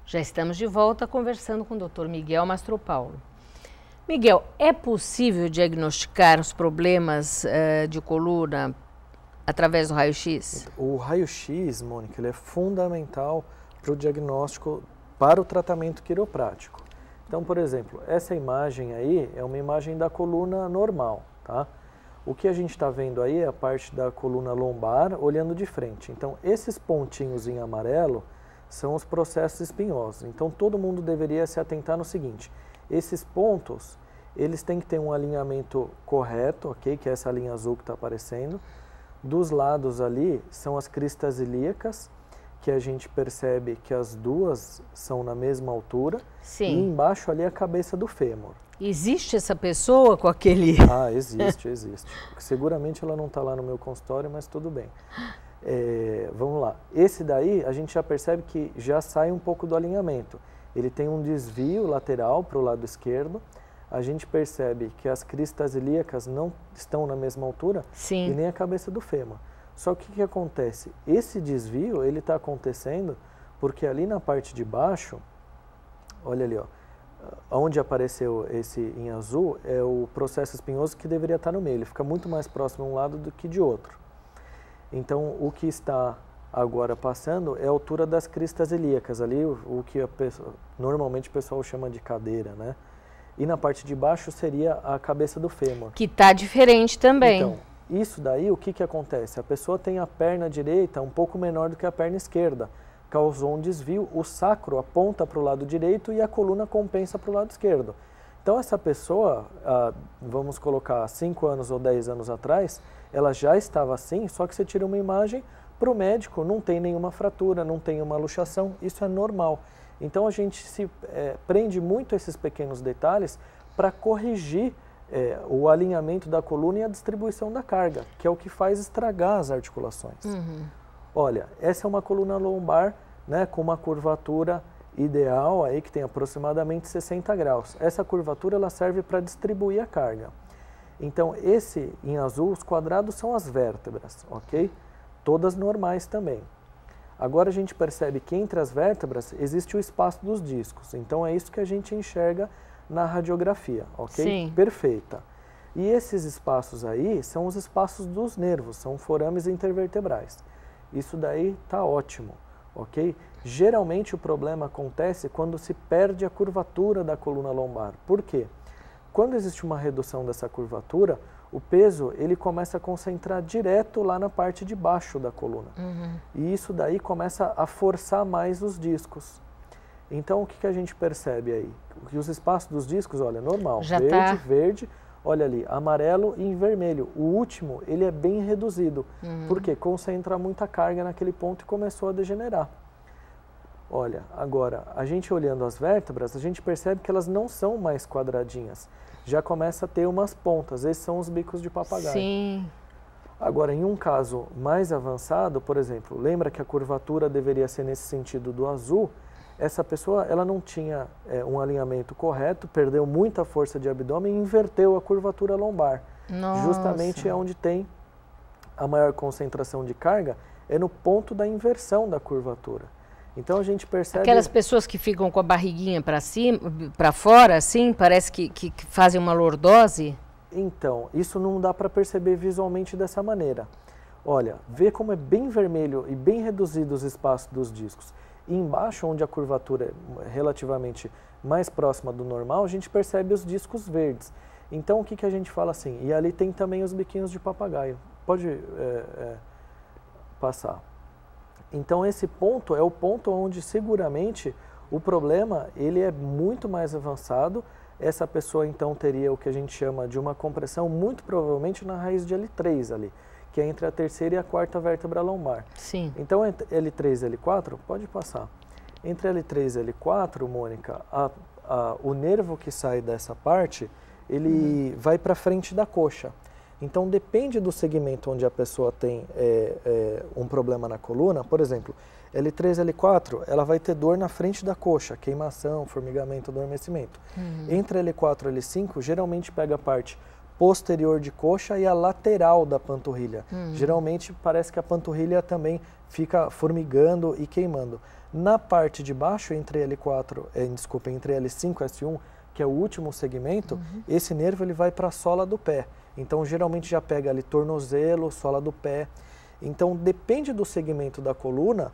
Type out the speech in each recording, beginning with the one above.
Já estamos de volta conversando com o Dr. Miguel Mastropaulo. Miguel, é possível diagnosticar os problemas de coluna através do raio-x? O raio-x, Mônica, ele é fundamental para o diagnóstico, para o tratamento quiroprático. Então, por exemplo, essa imagem aí é uma imagem da coluna normal, tá? O que a gente está vendo aí é a parte da coluna lombar olhando de frente. Então, esses pontinhos em amarelo são os processos espinhosos. Então, todo mundo deveria se atentar no seguinte: esses pontos, eles têm que ter um alinhamento correto, ok? Que é essa linha azul que está aparecendo. Dos lados ali são as cristas ilíacas, que a gente percebe que as duas são na mesma altura. Sim. E embaixo ali é a cabeça do fêmur. Existe essa pessoa com aquele... Ah, existe. Seguramente ela não está lá no meu consultório, mas tudo bem. Vamos lá. Esse daí a gente já percebe que já sai um pouco do alinhamento. Ele tem um desvio lateral para o lado esquerdo. A gente percebe que as cristas ilíacas não estão na mesma altura. Sim. E nem a cabeça do fêmur. Só que o que acontece? Esse desvio ele está acontecendo porque ali na parte de baixo, olha ali, ó, onde apareceu esse em azul é o processo espinhoso que deveria estar no meio. Ele fica muito mais próximo de um lado do que de outro. Então, o que está agora passando é a altura das cristas ilíacas, ali o que normalmente o pessoal chama de cadeira, né? E na parte de baixo seria a cabeça do fêmur. Que está diferente também. Então, isso daí, o que acontece? A pessoa tem a perna direita um pouco menor do que a perna esquerda. Causou um desvio, o sacro aponta para o lado direito e a coluna compensa para o lado esquerdo. Então, essa pessoa, vamos colocar 5 anos ou 10 anos atrás, ela já estava assim, só que você tira uma imagem para o médico, não tem nenhuma fratura, não tem uma luxação, isso é normal. Então, a gente se prende muito a esses pequenos detalhes para corrigir o alinhamento da coluna e a distribuição da carga, que é o que faz estragar as articulações. Uhum. Olha, essa é uma coluna lombar, né, com uma curvatura ideal, aí, que tem aproximadamente 60 graus. Essa curvatura ela serve para distribuir a carga. Então, esse em azul, os quadrados são as vértebras, ok? Todas normais também. Agora a gente percebe que entre as vértebras existe o espaço dos discos. Então, é isso que a gente enxerga na radiografia, ok? Sim. Perfeita. E esses espaços aí são os espaços dos nervos, são forames intervertebrais. Isso daí tá ótimo, ok? Geralmente o problema acontece quando se perde a curvatura da coluna lombar. Por quê? Quando existe uma redução dessa curvatura, o peso ele começa a concentrar direto lá na parte de baixo da coluna. Uhum. E isso daí começa a forçar mais os discos. Então, o que a gente percebe aí? Que os espaços dos discos, olha, normal, já verde, tá... verde, olha ali, amarelo e em vermelho. O último, ele é bem reduzido, porque concentra muita carga naquele ponto e começou a degenerar. Olha, agora, a gente olhando as vértebras, a gente percebe que elas não são mais quadradinhas. Já começa a ter umas pontas, esses são os bicos de papagaio. Sim. Agora, em um caso mais avançado, por exemplo, lembra que a curvatura deveria ser nesse sentido do azul? Essa pessoa ela não tinha um alinhamento correto, perdeu muita força de abdômen e inverteu a curvatura lombar. Nossa. Justamente é onde tem a maior concentração de carga, é no ponto da inversão da curvatura. Então a gente percebe... Aquelas pessoas que ficam com a barriguinha para cima, para fora, assim, parece que fazem uma lordose? Então, isso não dá para perceber visualmente dessa maneira. Olha, vê como é bem vermelho e bem reduzido os espaços dos discos. E embaixo, onde a curvatura é relativamente mais próxima do normal, a gente percebe os discos verdes. Então, o que a gente fala assim? E ali tem também os biquinhos de papagaio. Pode passar. Então, esse ponto é o ponto onde, seguramente, o problema ele é muito mais avançado. Essa pessoa, então, teria o que a gente chama de uma compressão, muito provavelmente na raiz de L3 ali, que é entre a terceira e a quarta vértebra lombar. Sim. Então, entre L3 e L4, pode passar. Entre L3 e L4, Mônica, o nervo que sai dessa parte, ele vai para frente da coxa. Então, depende do segmento onde a pessoa tem um problema na coluna. Por exemplo, L3, L4, ela vai ter dor na frente da coxa, queimação, formigamento, adormecimento. Entre L4 e L5, geralmente pega a parte posterior de coxa e a lateral da panturrilha. Geralmente parece que a panturrilha também fica formigando e queimando. Na parte de baixo, entre L4, entre L5 e S1, que é o último segmento, esse nervo ele vai para a sola do pé. Então geralmente já pega ali tornozelo, sola do pé. Então depende do segmento da coluna,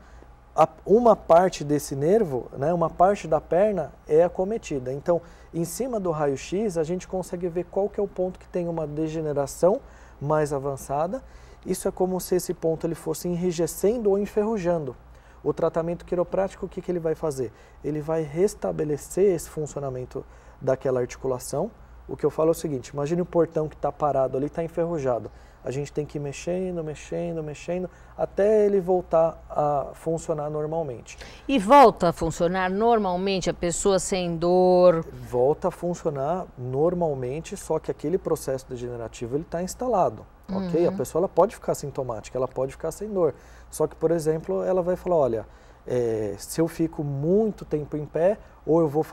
uma parte desse nervo, né, uma parte da perna é acometida. Então, em cima do raio-x, a gente consegue ver qual que é o ponto que tem uma degeneração mais avançada. Isso é como se esse ponto ele fosse enrijecendo ou enferrujando. O tratamento quiroprático, o que ele vai fazer? Ele vai restabelecer esse funcionamento daquela articulação. O que eu falo é o seguinte, imagine o portão que está parado ali, está enferrujado. A gente tem que ir mexendo, mexendo, mexendo, até ele voltar a funcionar normalmente. E volta a funcionar normalmente, a pessoa sem dor? Volta a funcionar normalmente, só que aquele processo degenerativo está instalado, ok? A pessoa ela pode ficar sintomática, ela pode ficar sem dor. Só que, por exemplo, ela vai falar, olha, se eu fico muito tempo em pé, ou eu vou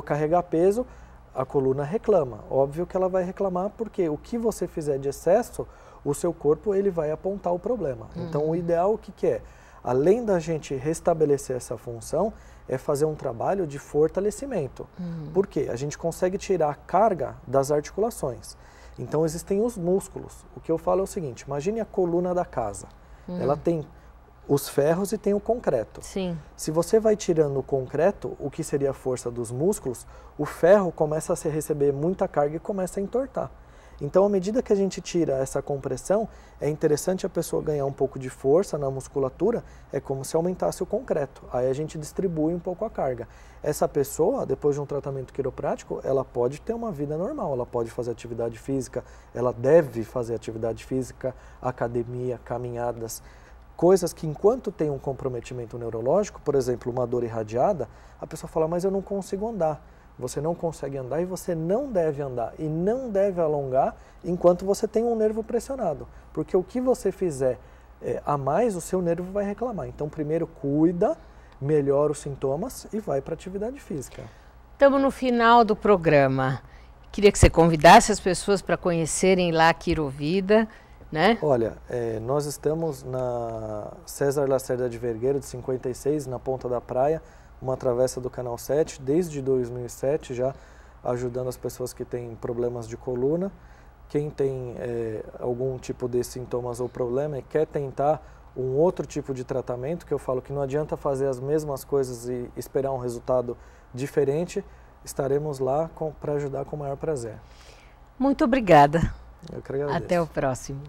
carregar peso, a coluna reclama. Óbvio que ela vai reclamar porque o que você fizer de excesso, o seu corpo ele vai apontar o problema. Então o ideal o que é? Além da gente restabelecer essa função, é fazer um trabalho de fortalecimento. Por quê? A gente consegue tirar a carga das articulações. Então existem os músculos. O que eu falo é o seguinte, imagine a coluna da casa. Ela tem os ferros e tem o concreto. Sim. Se você vai tirando o concreto, o que seria a força dos músculos, o ferro começa a receber muita carga e começa a entortar. Então, à medida que a gente tira essa compressão, é interessante a pessoa ganhar um pouco de força na musculatura, é como se aumentasse o concreto. Aí a gente distribui um pouco a carga. Essa pessoa, depois de um tratamento quiroprático, ela pode ter uma vida normal, ela pode fazer atividade física, ela deve fazer atividade física, academia, caminhadas, coisas que enquanto tem um comprometimento neurológico, por exemplo, uma dor irradiada, a pessoa fala, mas eu não consigo andar. Você não consegue andar e você não deve andar e não deve alongar enquanto você tem um nervo pressionado. Porque o que você fizer a mais, o seu nervo vai reclamar. Então, primeiro cuida, melhora os sintomas e vai para a atividade física. Estamos no final do programa. Queria que você convidasse as pessoas para conhecerem lá a Quirovida, né? Olha, nós estamos na César Lacerda de Vergueiro, de 56, na Ponta da Praia, uma travessa do Canal 7, desde 2007 já ajudando as pessoas que têm problemas de coluna. Quem tem algum tipo de sintomas ou problema e quer tentar um outro tipo de tratamento, que eu falo que não adianta fazer as mesmas coisas e esperar um resultado diferente, estaremos lá para ajudar com o maior prazer. Muito obrigada. Eu que agradeço. Até o próximo.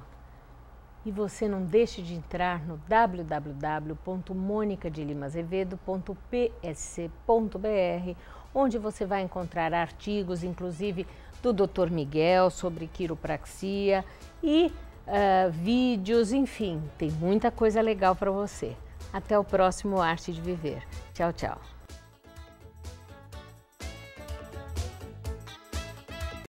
E você não deixe de entrar no www.monicadelimazevedo.psc.br, onde você vai encontrar artigos, inclusive do Dr. Miguel, sobre quiropraxia e vídeos, enfim, tem muita coisa legal para você. Até o próximo Arte de Viver. Tchau, tchau.